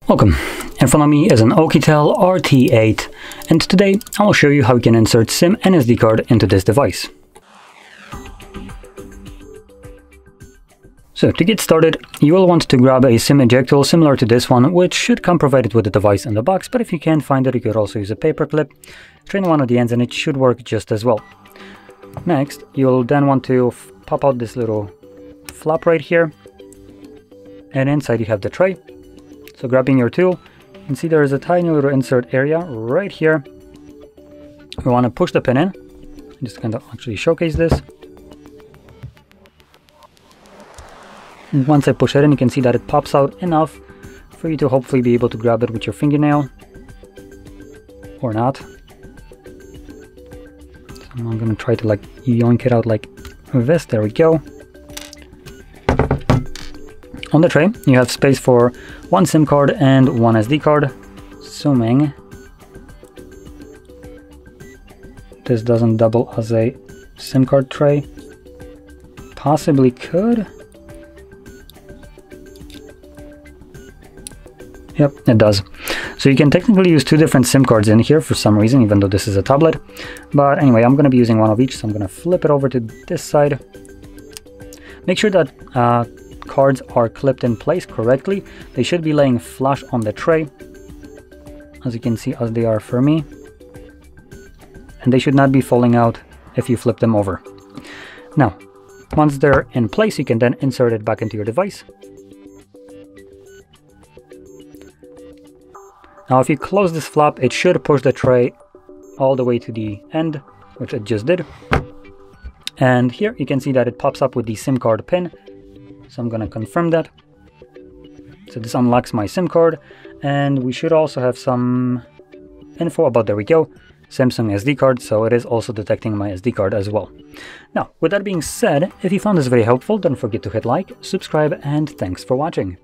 Welcome. In front of me is an OUKITEL RT8, and today I will show you how you can insert SIM and SD card into this device. So to get started, you will want to grab a SIM eject tool similar to this one, which should come provided with the device in the box, but if you can't find it, you could also use a paper clip. Train one of the ends and it should work just as well. Next, you'll then want to pop out this little flap right here, and inside you have the tray. So grabbing your tool, you can see there is a tiny little insert area right here. We want to push the pin in. Just kind of actually showcase this. And once I push it in, you can see that it pops out enough for you to hopefully be able to grab it with your fingernail. Or not. So I'm going to try to yoink it out like this. There we go. On the tray, you have space for one SIM card and one SD card. Assuming this doesn't double as a SIM card tray. Possibly could. Yep, it does. So you can technically use two different SIM cards in here for some reason, even though this is a tablet. But anyway, I'm going to be using one of each, so I'm going to flip it over to this side. Make sure that cards are clipped in place correctly. They should be laying flush on the tray, as you can see, as they are for me. And they should not be falling out if you flip them over. Now, once they're in place, you can then insert it back into your device. Now, if you close this flap, it should push the tray all the way to the end, which it just did. And here you can see that it pops up with the SIM card pin. So I'm going to confirm that. So this unlocks my SIM card, and we should also have some info about, there we go, Samsung SD card, so it is also detecting my SD card as well. Now, with that being said, if you found this very helpful, don't forget to hit like, subscribe, and thanks for watching.